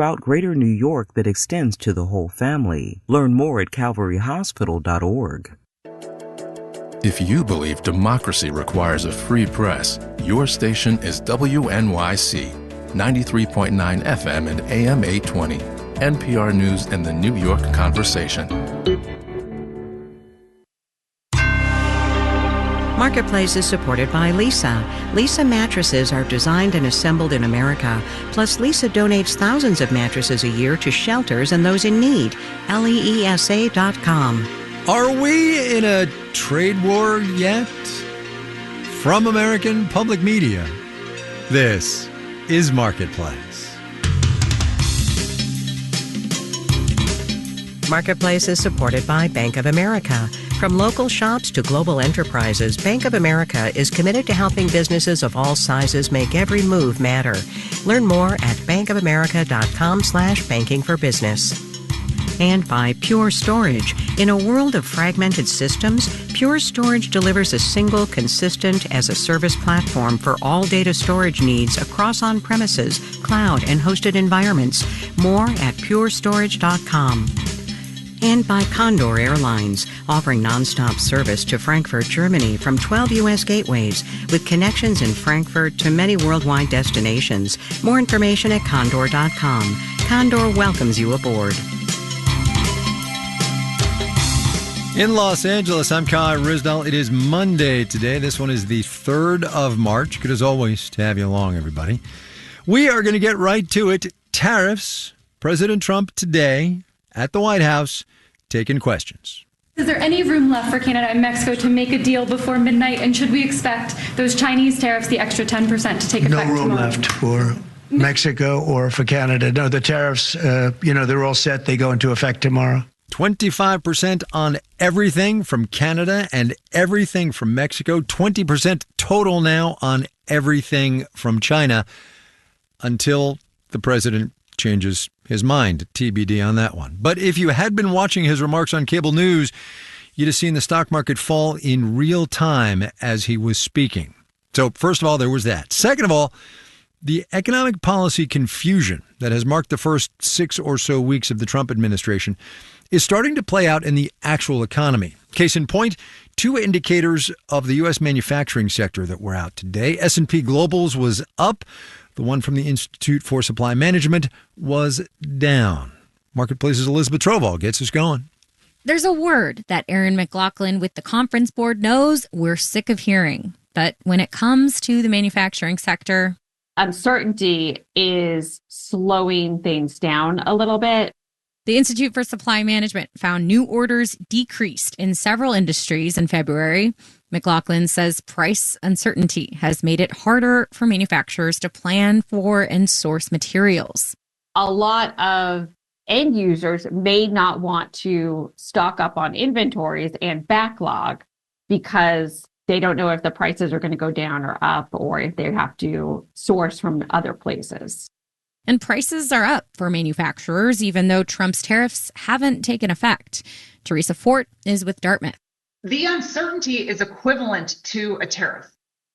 throughout greater New York that extends to the whole family. Learn more at calvaryhospital.org. If you believe democracy requires a free press, your station is WNYC, 93.9 FM and AM 820, NPR News and the New York Conversation. Marketplace is supported by Leesa. Leesa mattresses are designed and assembled in America. Plus, Leesa donates thousands of mattresses a year to shelters and those in need. LEESA.com. Are we in a trade war yet? From American Public Media, this is Marketplace. Marketplace is supported by Bank of America. From local shops to global enterprises, Bank of America is committed to helping businesses of all sizes make every move matter. Learn more at bankofamerica.com/bankingforbusiness. And by Pure Storage. In a world of fragmented systems, Pure Storage delivers a single, consistent as-a-service platform for all data storage needs across on-premises, cloud, and hosted environments. More at purestorage.com. And by Condor Airlines, offering nonstop service to Frankfurt, Germany from 12 U.S. gateways with connections in Frankfurt to many worldwide destinations. More information at condor.com. Condor welcomes you aboard. In Los Angeles, I'm Kai Risdell. It is Monday today. This one is the 3rd of March. Good as always to have you along, everybody. We are going to get right to it. Tariffs. President Trump today at the White House taking questions. Is there any room left for Canada and Mexico to make a deal before midnight? And should we expect those Chinese tariffs, the extra 10%, to take effect tomorrow? No room left for Mexico or for Canada. No, the tariffs, they're all set. They go into effect tomorrow. 25% on everything from Canada and everything from Mexico. 20% total now on everything from China until the president changes his mind. TBD on that one. But if you had been watching his remarks on cable news, you'd have seen the stock market fall in real time as he was speaking. So first of all, there was that. Second of all, the economic policy confusion that has marked the first 6 or so weeks of the Trump administration is starting to play out in the actual economy. Case in point, 2 indicators of the U.S. manufacturing sector that were out today. S&P Global's was up. The one from the Institute for Supply Management was down. Marketplace's Elizabeth Trovall gets us going. There's a word that Aaron McLaughlin with the Conference Board knows we're sick of hearing. But when it comes to the manufacturing sector, uncertainty is slowing things down a little bit. The Institute for Supply Management found new orders decreased in several industries in February. McLaughlin says price uncertainty has made it harder for manufacturers to plan for and source materials. A lot of end users may not want to stock up on inventories and backlog because they don't know if the prices are going to go down or up or if they have to source from other places. And prices are up for manufacturers, even though Trump's tariffs haven't taken effect. Teresa Fort is with Dartmouth. The uncertainty is equivalent to a tariff.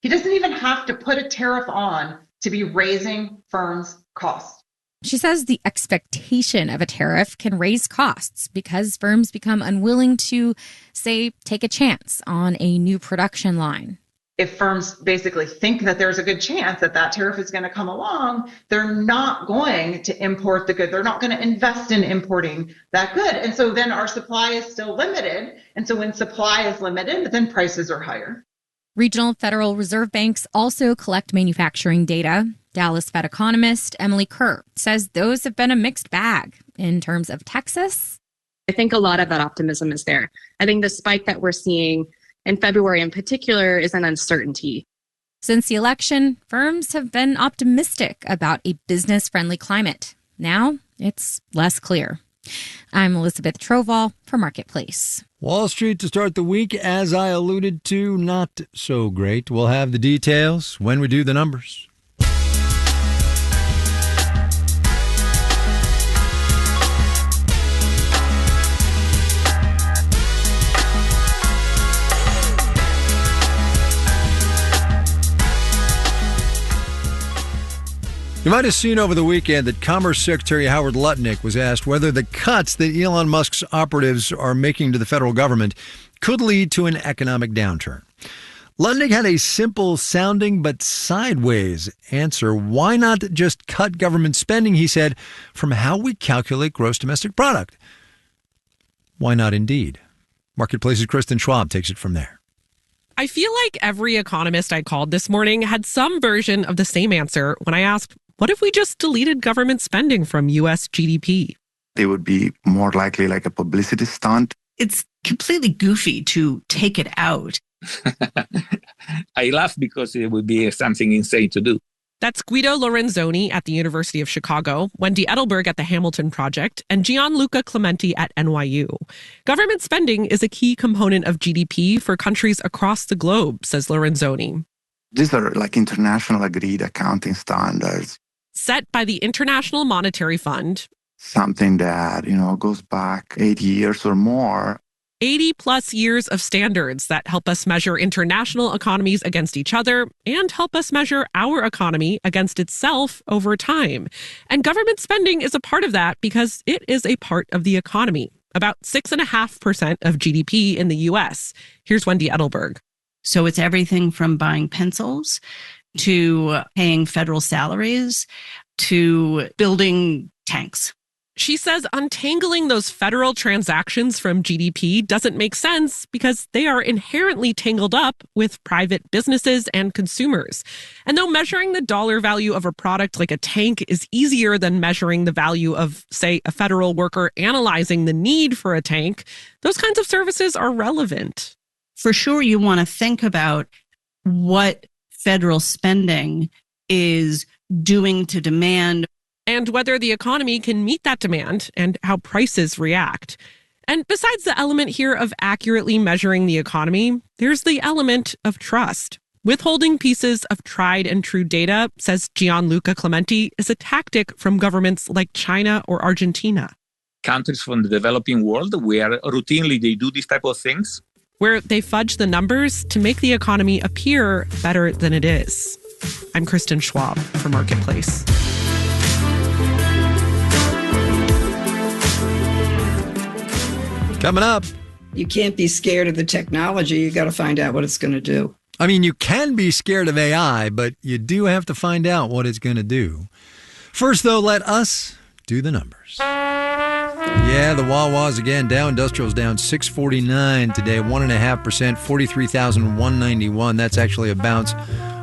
He doesn't even have to put a tariff on to be raising firms' costs. She says the expectation of a tariff can raise costs because firms become unwilling to, say, take a chance on a new production line. If firms basically think that there's a good chance that that tariff is going to come along, they're not going to import the good. They're not going to invest in importing that good. And so then our supply is still limited. And so when supply is limited, then prices are higher. Regional Federal Reserve banks also collect manufacturing data. Dallas Fed economist Emily Kerr says those have been a mixed bag. In terms of Texas, I think a lot of that optimism is there. I think the spike that we're seeing in February in particular is an uncertainty. Since the election, firms have been optimistic about a business-friendly climate. Now it's less clear. I'm Elizabeth Trovall for Marketplace. Wall Street to start the week, as I alluded to, not so great. We'll have the details when we do the numbers. You might have seen over the weekend that Commerce Secretary Howard Lutnick was asked whether the cuts that Elon Musk's operatives are making to the federal government could lead to an economic downturn. Lutnick had a simple-sounding but sideways answer. Why not just cut government spending, he said, from how we calculate gross domestic product? Why not indeed? Marketplace's Kristen Schwab takes it from there. I feel like every economist I called this morning had some version of the same answer when I asked, what if we just deleted government spending from U.S. GDP? They would be more likely like a publicity stunt. It's completely goofy to take it out. I laugh because it would be something insane to do. That's Guido Lorenzoni at the University of Chicago, Wendy Edelberg at the Hamilton Project, and Gianluca Clementi at NYU. Government spending is a key component of GDP for countries across the globe, says Lorenzoni. These are like international agreed accounting standards. Set by the International Monetary Fund. Something that, goes back 8 years or more. 80 plus years of standards that help us measure international economies against each other and help us measure our economy against itself over time. And government spending is a part of that because it is a part of the economy, about 6.5% of GDP in the U.S. Here's Wendy Edelberg. So it's everything from buying pencils to paying federal salaries to building tanks. She says untangling those federal transactions from GDP doesn't make sense because they are inherently tangled up with private businesses and consumers. And though measuring the dollar value of a product like a tank is easier than measuring the value of, say, a federal worker analyzing the need for a tank, those kinds of services are relevant. For sure, you want to think about what federal spending is doing to demand, and whether the economy can meet that demand and how prices react. And besides the element here of accurately measuring the economy, there's the element of trust. Withholding pieces of tried and true data, says Gianluca Clementi, is a tactic from governments like China or Argentina. Countries from the developing world where routinely they do these type of things. Where they fudge the numbers to make the economy appear better than it is. I'm Kristen Schwab for Marketplace. Coming up. You can't be scared of the technology. You got to find out what it's going to do. I mean, you can be scared of AI, but you do have to find out what it's going to do. First, though, let us do the numbers. Yeah, the Wawa's again. Dow Industrial's down 649 today, 1.5%, 43,191. That's actually a bounce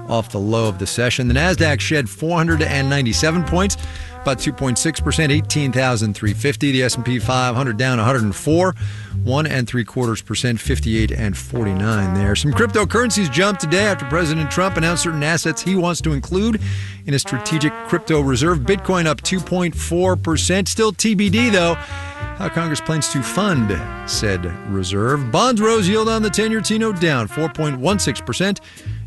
off the low of the session. The Nasdaq shed 497 points, about 2.6%, 18,350. The S&P 500 down 104, 1.75%, 58 and 49 there. Some cryptocurrencies jumped today after President Trump announced certain assets he wants to include in a strategic crypto reserve. Bitcoin up 2.4%. Still TBD, though, how Congress plans to fund said reserve. Bonds rose, yield on the 10-year T-note down 4.16%.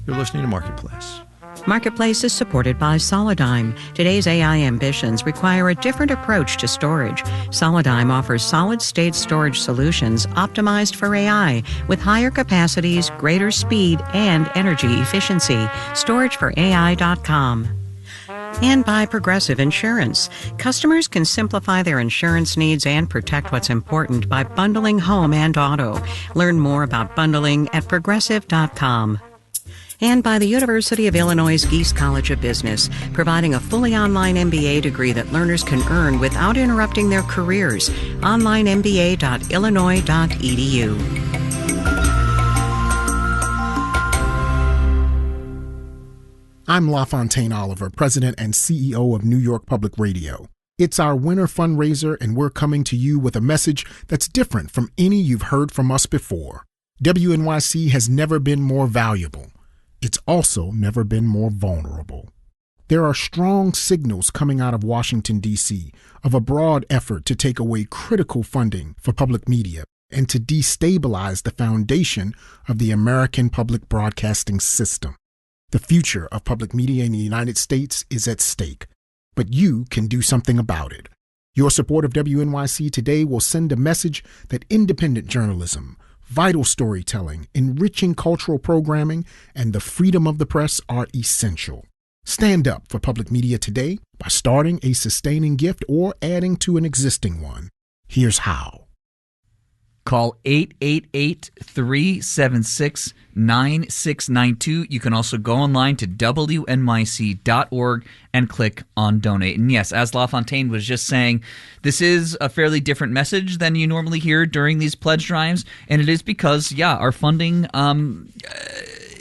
You're listening to Marketplace. Marketplace is supported by Solidigm. Today's AI ambitions require a different approach to storage. Solidigm offers solid-state storage solutions optimized for AI with higher capacities, greater speed, and energy efficiency. StorageForAI.com. And by Progressive Insurance. Customers can simplify their insurance needs and protect what's important by bundling home and auto. Learn more about bundling at Progressive.com. And by the University of Illinois Geese College of Business, providing a fully online MBA degree that learners can earn without interrupting their careers. onlinemba.illinois.edu. I'm LaFontaine Oliver, President and CEO of New York Public Radio. It's our winter fundraiser, and we're coming to you with a message that's different from any you've heard from us before. WNYC has never been more valuable. It's also never been more vulnerable. There are strong signals coming out of Washington, D.C. of a broad effort to take away critical funding for public media and to destabilize the foundation of the American public broadcasting system. The future of public media in the United States is at stake, but you can do something about it. Your support of WNYC today will send a message that independent journalism, vital storytelling, enriching cultural programming, and the freedom of the press are essential. Stand up for public media today by starting a sustaining gift or adding to an existing one. Here's how. Call 888-376-9692. You can also go online to WNYC.org and click on donate. And yes, as LaFontaine was just saying, this is a fairly different message than you normally hear during these pledge drives. And it is because, our funding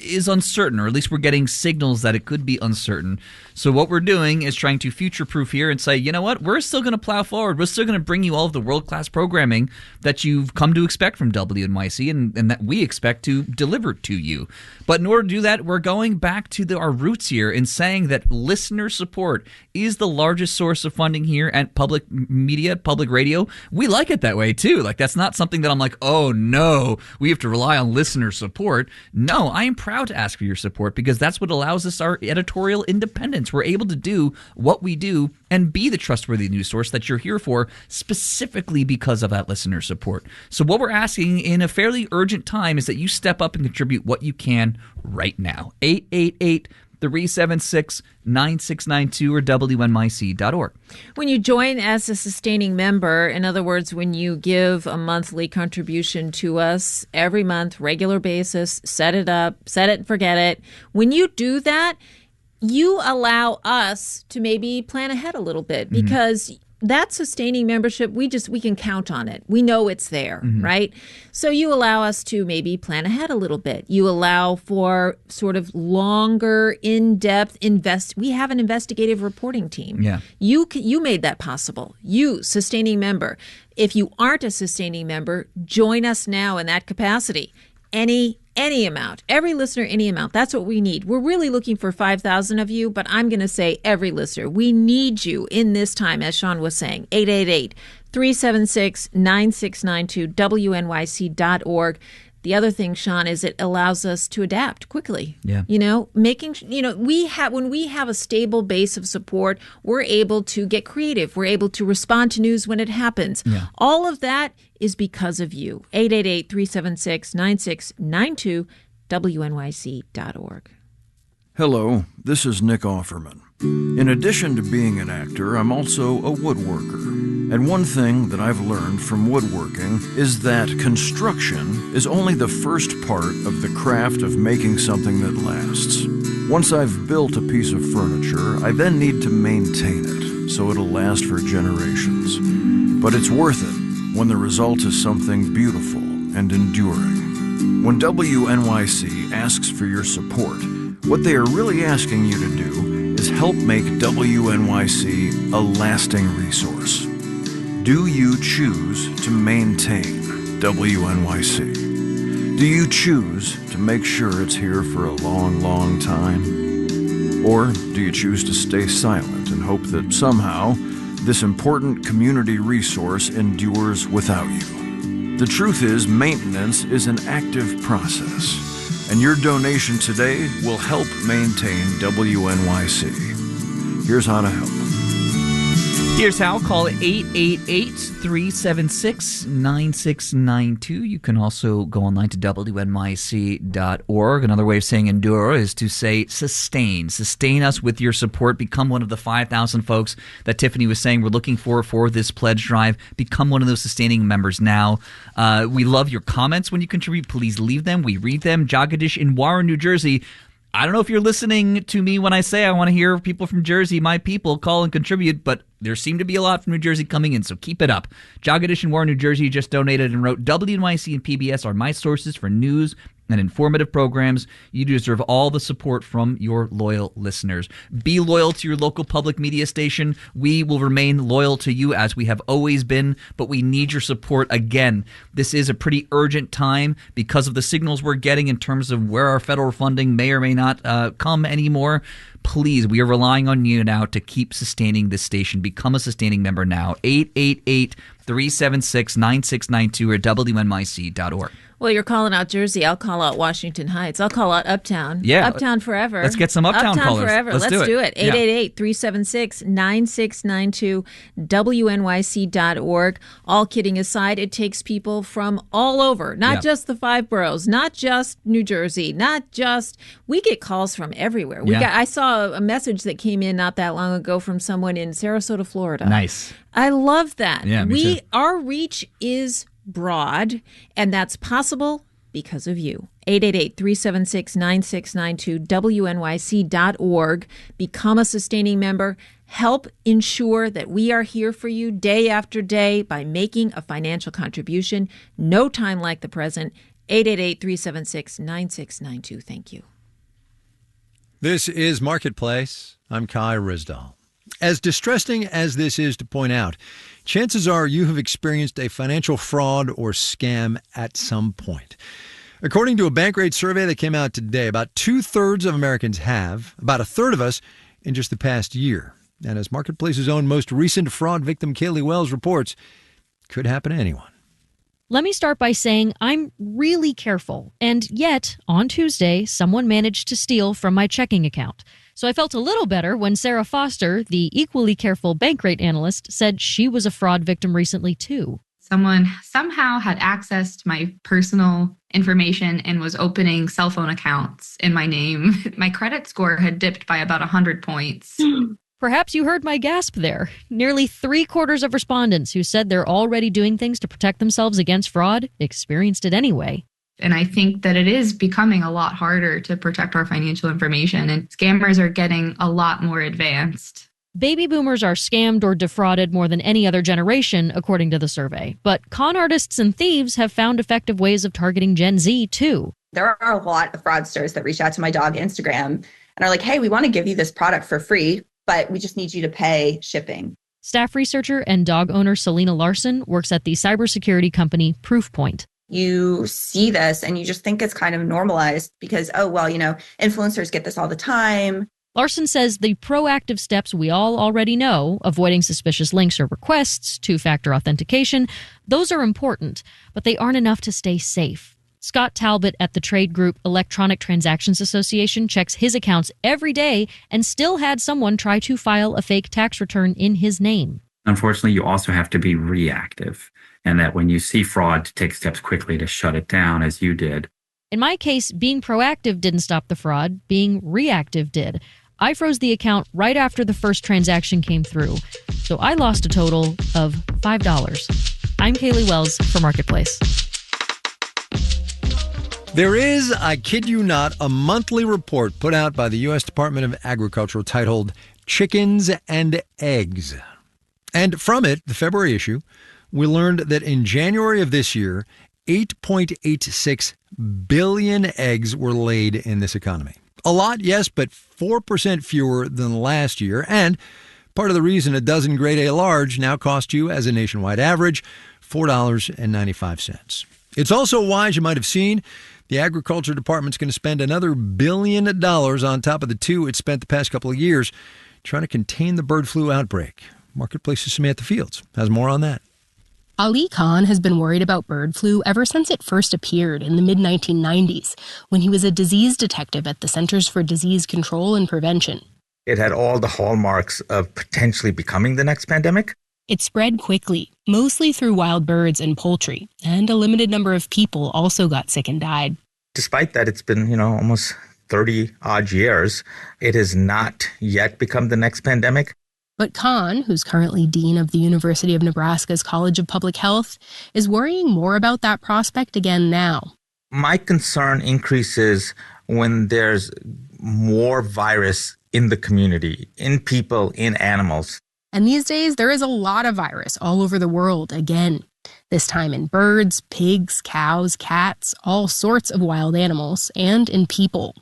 is uncertain, or at least we're getting signals that it could be uncertain. So what we're doing is trying to future-proof here and say, you know what, we're still going to plow forward. We're still going to bring you all of the world-class programming that you've come to expect from WNYC and that we expect to deliver to you. But in order to do that, we're going back to our roots here in saying that listener support is the largest source of funding here at public media, public radio. We like it that way, too. Like, that's not something that I'm like, oh, no, we have to rely on listener support. No, I am proud to ask for your support because that's what allows us our editorial independence. We're able to do what we do and be the trustworthy news source that you're here for specifically because of that listener support. So what we're asking in a fairly urgent time is that you step up and contribute what you can right now. 888-376-9692 or WNYC.org. When you join as a sustaining member, in other words, when you give a monthly contribution to us every month, regular basis, set it up, set it and forget it. When you do that, you allow us to maybe plan ahead a little bit because that sustaining membership, we can count on it. We know it's there, right? So you allow us to maybe plan ahead a little bit. You allow for sort of longer, in-depth we have an investigative reporting team. Yeah. You made that possible. You, sustaining member. If you aren't a sustaining member, join us now in that capacity. Any amount, every listener, any amount. That's what we need. We're really looking for 5,000 of you, but I'm going to say every listener. We need you in this time, as Sean was saying. 888-376-9692, WNYC.org. The other thing, Sean, is it allows us to adapt quickly. Yeah. When we have a stable base of support, we're able to get creative. We're able to respond to news when it happens. Yeah. All of that is because of you. 888-376-9692, WNYC.org. Hello, this is Nick Offerman. In addition to being an actor, I'm also a woodworker. And one thing that I've learned from woodworking is that construction is only the first part of the craft of making something that lasts. Once I've built a piece of furniture, I then need to maintain it so it'll last for generations. But it's worth it when the result is something beautiful and enduring. When WNYC asks for your support, what they are really asking you to do is help make WNYC a lasting resource. Do you choose to maintain WNYC? Do you choose to make sure it's here for a long, long time? Or do you choose to stay silent and hope that somehow this important community resource endures without you? The truth is, maintenance is an active process, and your donation today will help maintain WNYC. Here's how to help. Here's how. Call 888-376-9692. You can also go online to WNYC.org. Another way of saying endure is to say sustain. Sustain us with your support. Become one of the 5,000 folks that Tiffany was saying we're looking for this pledge drive. Become one of those sustaining members now. We love your comments when you contribute. Please leave them. We read them. Jagadish in Warren, New Jersey. I don't know if you're listening to me when I say I want to hear people from Jersey, my people, call and contribute, but there seem to be a lot from New Jersey coming in, so keep it up. Jagadish in Warren, New Jersey just donated and wrote, WNYC and PBS are my sources for news and informative programs. You deserve all the support from your loyal listeners. Be loyal to your local public media station. We will remain loyal to you as we have always been, but we need your support again. This is a pretty urgent time because of the signals we're getting in terms of where our federal funding may or may not come anymore. Please, we are relying on you now to keep sustaining this station. Become a sustaining member now. 888-376-9692 or WNYC.org. Well, you're calling out Jersey. I'll call out Washington Heights. I'll call out Uptown. Yeah. Uptown forever. Let's get some Uptown callers. Forever. Let's do it. 888-376-9692, WNYC.org. All kidding aside, it takes people from all over, not just the 5 boroughs, not just New Jersey, we get calls from everywhere. I saw a message that came in not that long ago from someone in Sarasota, Florida. Nice. I love that. Yeah, me too. Our reach is broad, and that's possible because of you. 888-376-9692, WNYC.org. Become a sustaining member. Help ensure that we are here for you day after day by making a financial contribution. No time like the present. 888-376-9692. Thank you. This is Marketplace. I'm Kai Ryssdal. As distressing as this is to point out, chances are you have experienced a financial fraud or scam at some point. According to a Bankrate survey that came out today, about 2/3 of Americans have, about 1/3 of us in just the past year. And as Marketplace's own most recent fraud victim, Kaylee Wells, reports, could happen to anyone. Let me start by saying I'm really careful, and yet, on Tuesday, someone managed to steal from my checking account. So I felt a little better when Sarah Foster, the equally careful Bankrate analyst, said she was a fraud victim recently, too. Someone somehow had access to my personal information and was opening cell phone accounts in my name. My credit score had dipped by about 100 points. Perhaps you heard my gasp there. Nearly 3/4 of respondents who said they're already doing things to protect themselves against fraud experienced it anyway. And I think that it is becoming a lot harder to protect our financial information, and scammers are getting a lot more advanced. Baby boomers are scammed or defrauded more than any other generation, according to the survey. But con artists and thieves have found effective ways of targeting Gen Z, too. There are a lot of fraudsters that reach out to my dog Instagram and are like, hey, we want to give you this product for free, but we just need you to pay shipping. Staff researcher and dog owner Selena Larson works at the cybersecurity company Proofpoint. You see this and you just think it's kind of normalized because, influencers get this all the time. Larson says the proactive steps we all already know, avoiding suspicious links or requests, two-factor authentication, those are important, but they aren't enough to stay safe. Scott Talbot at the trade group Electronic Transactions Association checks his accounts every day and still had someone try to file a fake tax return in his name. Unfortunately, you also have to be reactive, and that when you see fraud, to take steps quickly to shut it down, as you did. In my case, being proactive didn't stop the fraud. Being reactive did. I froze the account right after the first transaction came through, so I lost a total of $5. I'm Kaylee Wells for Marketplace. There is, I kid you not, a monthly report put out by the U.S. Department of Agriculture titled Chickens and Eggs. And from it, the February issue, we learned that in January of this year, 8.86 billion eggs were laid in this economy. A lot, yes, but 4% fewer than last year. And part of the reason a dozen grade A large now cost you, as a nationwide average, $4.95. It's also why, as you might have seen, the Agriculture Department's going to spend another $1 billion on top of the $2 it spent the past couple of years trying to contain the bird flu outbreak. Marketplace's Samantha Fields has more on that. Ali Khan has been worried about bird flu ever since it first appeared in the mid-1990s, when he was a disease detective at the Centers for Disease Control and Prevention. It had all the hallmarks of potentially becoming the next pandemic. It spread quickly, mostly through wild birds and poultry, and a limited number of people also got sick and died. Despite that, it's been, almost 30 odd years. It has not yet become the next pandemic. But Khan, who's currently dean of the University of Nebraska's College of Public Health, is worrying more about that prospect again now. My concern increases when there's more virus in the community, in people, in animals. And these days, there is a lot of virus all over the world again. This time in birds, pigs, cows, cats, all sorts of wild animals, and in people.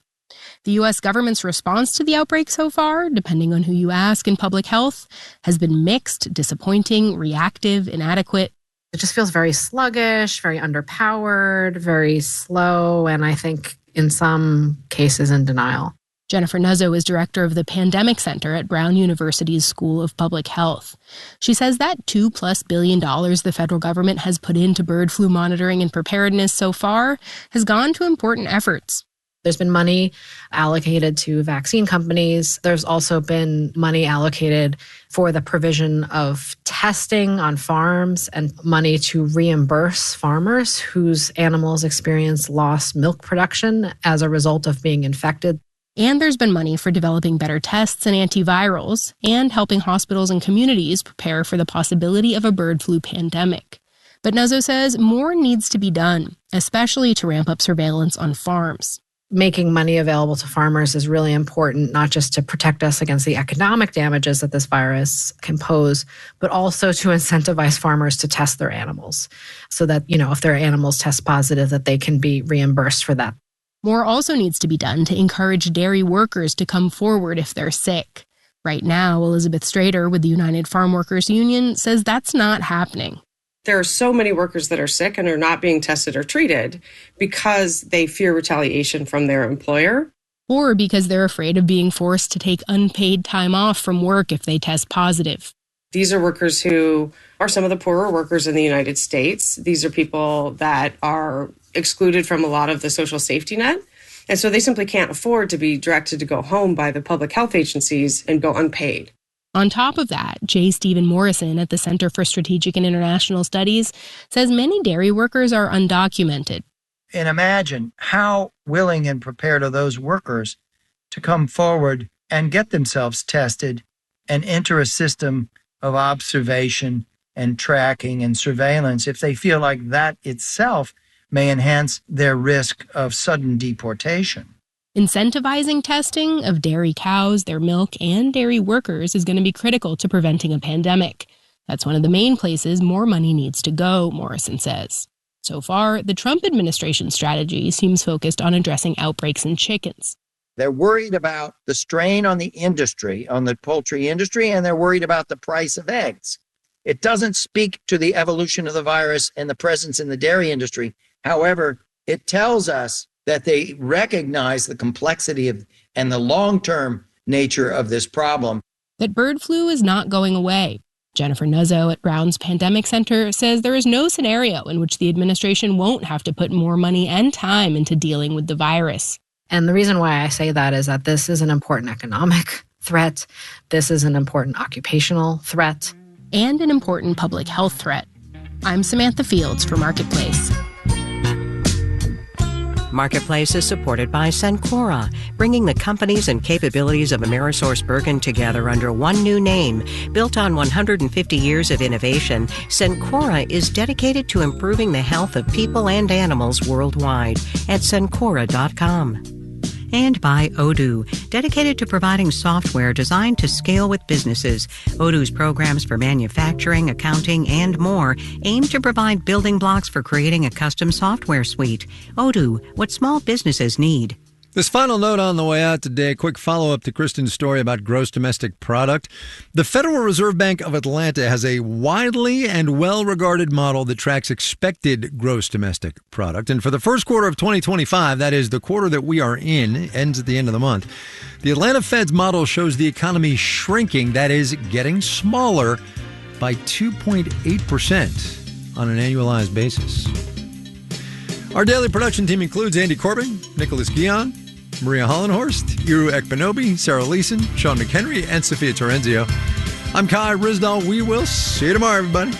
The U.S. government's response to the outbreak so far, depending on who you ask in public health, has been mixed, disappointing, reactive, inadequate. It just feels very sluggish, very underpowered, very slow, and I think in some cases in denial. Jennifer Nuzzo is director of the Pandemic Center at Brown University's School of Public Health. She says that $2+ billion the federal government has put into bird flu monitoring and preparedness so far has gone to important efforts. There's been money allocated to vaccine companies. There's also been money allocated for the provision of testing on farms and money to reimburse farmers whose animals experience lost milk production as a result of being infected. And there's been money for developing better tests and antivirals and helping hospitals and communities prepare for the possibility of a bird flu pandemic. But Nuzzo says more needs to be done, especially to ramp up surveillance on farms. Making money available to farmers is really important, not just to protect us against the economic damages that this virus can pose, but also to incentivize farmers to test their animals so that, if their animals test positive, that they can be reimbursed for that. More also needs to be done to encourage dairy workers to come forward if they're sick. Right now, Elizabeth Strader with the United Farm Workers Union says that's not happening. There are so many workers that are sick and are not being tested or treated because they fear retaliation from their employer. Or because they're afraid of being forced to take unpaid time off from work if they test positive. These are workers who are some of the poorer workers in the United States. These are people that are excluded from a lot of the social safety net. And so they simply can't afford to be directed to go home by the public health agencies and go unpaid. On top of that, J. Stephen Morrison at the Center for Strategic and International Studies says many dairy workers are undocumented. And imagine how willing and prepared are those workers to come forward and get themselves tested and enter a system of observation and tracking and surveillance if they feel like that itself may enhance their risk of sudden deportation. Incentivizing testing of dairy cows, their milk, and dairy workers is going to be critical to preventing a pandemic. That's one of the main places more money needs to go, Morrison says. So far, the Trump administration's strategy seems focused on addressing outbreaks in chickens. They're worried about the strain on the industry, on the poultry industry, and they're worried about the price of eggs. It doesn't speak to the evolution of the virus and the presence in the dairy industry. However, it tells us that they recognize the complexity of and the long-term nature of this problem. That bird flu is not going away. Jennifer Nuzzo at Brown's Pandemic Center says there is no scenario in which the administration won't have to put more money and time into dealing with the virus. And the reason why I say that is that this is an important economic threat. This is an important occupational threat. And an important public health threat. I'm Samantha Fields for Marketplace. Marketplace is supported by Cencora, bringing the companies and capabilities of AmerisourceBergen together under one new name. Built on 150 years of innovation, Cencora is dedicated to improving the health of people and animals worldwide at Cencora.com. And by Odoo, dedicated to providing software designed to scale with businesses. Odoo's programs for manufacturing, accounting, and more aim to provide building blocks for creating a custom software suite. Odoo, what small businesses need. This final note on the way out today, quick follow-up to Kristen's story about gross domestic product. The Federal Reserve Bank of Atlanta has a widely and well-regarded model that tracks expected gross domestic product. And for the first quarter of 2025, that is the quarter that we are in, ends at the end of the month, the Atlanta Fed's model shows the economy shrinking, that is, getting smaller by 2.8% on an annualized basis. Our daily production team includes Andy Corbin, Nicholas Guion, Maria Hollenhorst, Iru Ekpenobi, Sarah Leeson, Sean McHenry, and Sophia Torrenzio. I'm Kai Rizdal. We will see you tomorrow, everybody.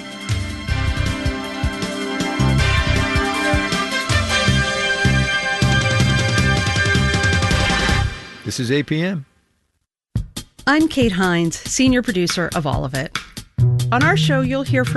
This is APM. I'm Kate Hines, senior producer of All of It. On our show, you'll hear from